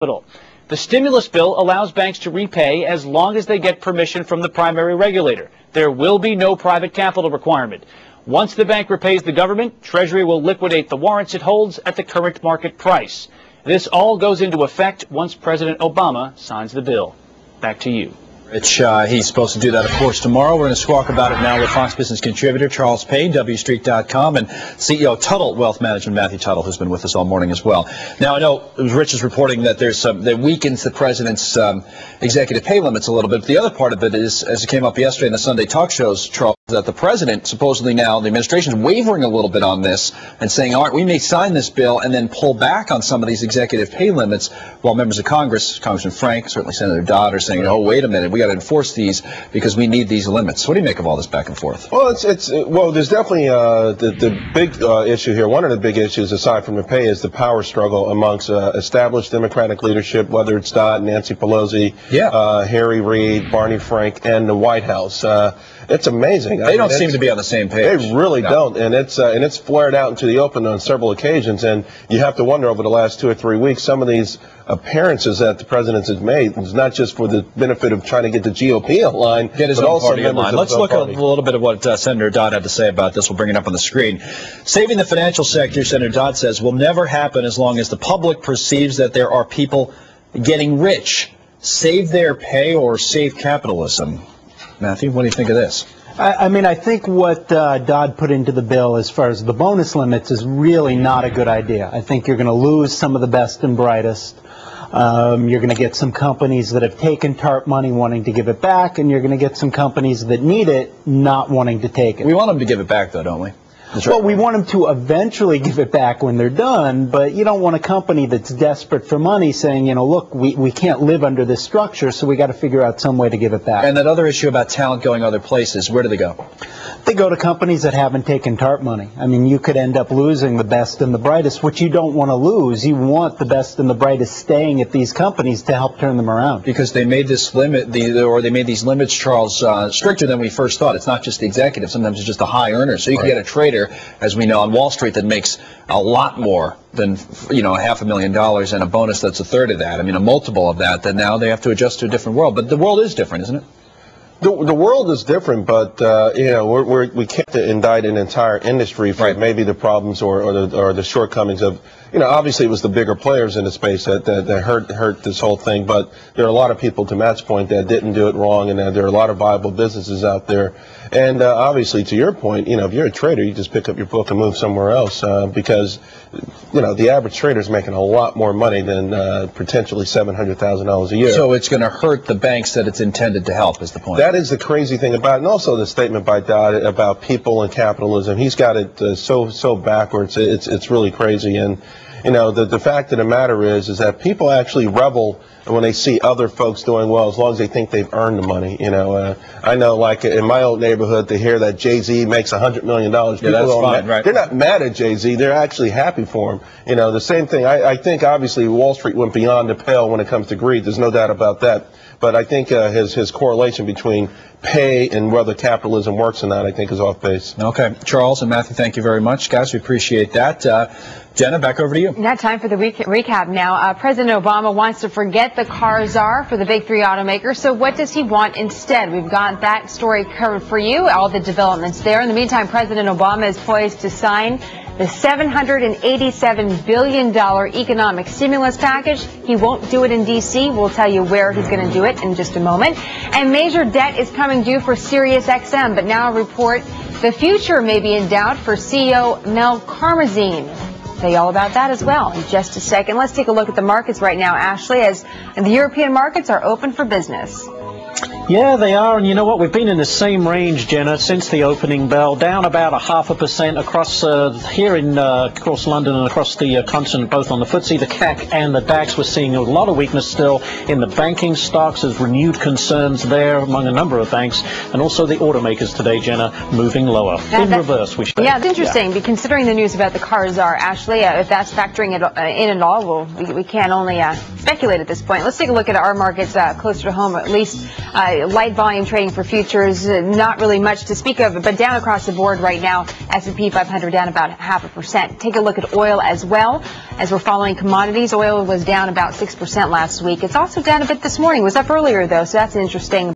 capital. The stimulus bill allows banks to repay as long as they get permission from the primary regulator. There will be no private capital requirement. Once the bank repays the government, Treasury will liquidate the warrants it holds at the current market price. This all goes into effect once President Obama signs the bill. Back to you. Rich, he's supposed to do that, of course, tomorrow. We're going to squawk about it now with Fox Business contributor Charles Payne, WStreet.com, and CEO Tuttle Wealth Management, Matthew Tuttle, who's been with us all morning as well. Now, I know Rich is reporting that there's that weakens the president's executive pay limits a little bit. But the other part of it is, as it came up yesterday in the Sunday talk shows, Charles, that the president supposedly now, the administration is wavering a little bit on this and saying, all right, we may sign this bill and then pull back on some of these executive pay limits, while members of Congress, Congressman Frank, certainly Senator Dodd, are saying, oh, wait a minute, we got to enforce these because we need these limits. What do you make of all this back and forth? Well, well, there's definitely the big issue here. One of the big issues, aside from the pay, is the power struggle amongst established Democratic leadership, whether it's Dodd, Nancy Pelosi, Harry Reid, Barney Frank, and the White House. It's amazing. They don't seem to be on the same page. They really don't, and it's flared out into the open on several occasions. And you have to wonder, over the last 2 or 3 weeks, some of these appearances that the president has made is not just for the benefit of trying to get the GOP in line, get his own party in line. Let's look at a little bit of what Senator Dodd had to say about this. We'll bring it up on the screen. Saving the financial sector, Senator Dodd says, will never happen as long as the public perceives that there are people getting rich. Save their pay or save capitalism. Matthew, what do you think of this? I mean, I think what Dodd put into the bill as far as the bonus limits is really not a good idea. I think you're going to lose some of the best and brightest. You're going to get some companies that have taken TARP money wanting to give it back, and you're going to get some companies that need it not wanting to take it. We want them to give it back, though, don't we? Well, we want them to eventually give it back when they're done, but you don't want a company that's desperate for money saying, you know, look, we can't live under this structure, so we got to figure out some way to give it back. And that other issue about talent going other places, where do they go? They go to companies that haven't taken TARP money. I mean, you could end up losing the best and the brightest, which you don't want to lose. You want the best and the brightest staying at these companies to help turn them around. Because they made this limit, they made these limits, Charles, stricter than we first thought. It's not just the executive. Sometimes it's just the high earner. So you can get a trader, as we know, on Wall Street that makes a lot more than, you know, $500,000 and a bonus that's a third of that. I mean, a multiple of that. Then now they have to adjust to a different world. But the world is different, isn't it? The world is different, but you know, we can't indict an entire industry for maybe the problems or the shortcomings of, you know, obviously it was the bigger players in the space that hurt this whole thing, but there are a lot of people, to Matt's point, that didn't do it wrong, and there are a lot of viable businesses out there. And obviously, to your point, you know, if you're a trader, you just pick up your book and move somewhere else because, you know, the average trader is making a lot more money than potentially $700,000 a year. So it's going to hurt the banks that it's intended to help, is the point. That is the crazy thing about it. And also the statement by Dodd about people and capitalism. He's got it so backwards. It's really crazy. And, you know, the fact of the matter is that people actually revel when they see other folks doing well, as long as they think they've earned the money. You know, I know, like in my old neighborhood, to hear that Jay-Z makes $100 million, people that's fine, right? They're not mad at Jay-Z. They're actually happy for him. You know, the same thing. I think obviously Wall Street went beyond the pale when it comes to greed. There's no doubt about that. But I think his correlation between pay and whether capitalism works or not, I think, is off base. Okay. Charles and Matthew, thank you very much. Guys, we appreciate that. Jenna, back over to you. Now, time for the recap now. President Obama wants to forget the car czar for the big three automakers. So what does he want instead? We've got that story covered for you, all the developments there. In the meantime, President Obama is poised to sign the $787 billion economic stimulus package. He won't do it in D.C. We'll tell you where he's going to do it in just a moment. And major debt is coming due for SiriusXM, but now a report the future may be in doubt for CEO Mel Karmazin. Tell you all about that as well in just a second. Let's take a look at the markets right now, Ashley, as the European markets are open for business. Yeah, they are, and you know what? We've been in the same range, Jenna, since the opening bell, down about 0.5% across here in across London and across the continent, both on the FTSE, the CAC, and the DAX. We're seeing a lot of weakness still in the banking stocks. There's renewed concerns there among a number of banks, and also the automakers today, Jenna, moving lower. In reverse, we should. Yeah, it's interesting. Yeah. Considering the news about the car czar, Ashley, if that's factoring it in at all, well, we can only speculate at this point. Let's take a look at our markets closer to home, at least light volume trading for futures, not really much to speak of, but down across the board right now. S&P 500 down about 0.5%. Take a look at oil as well. As we're following commodities, oil was down about 6% last week. It's also down a bit this morning. It was up earlier, though, so that's interesting.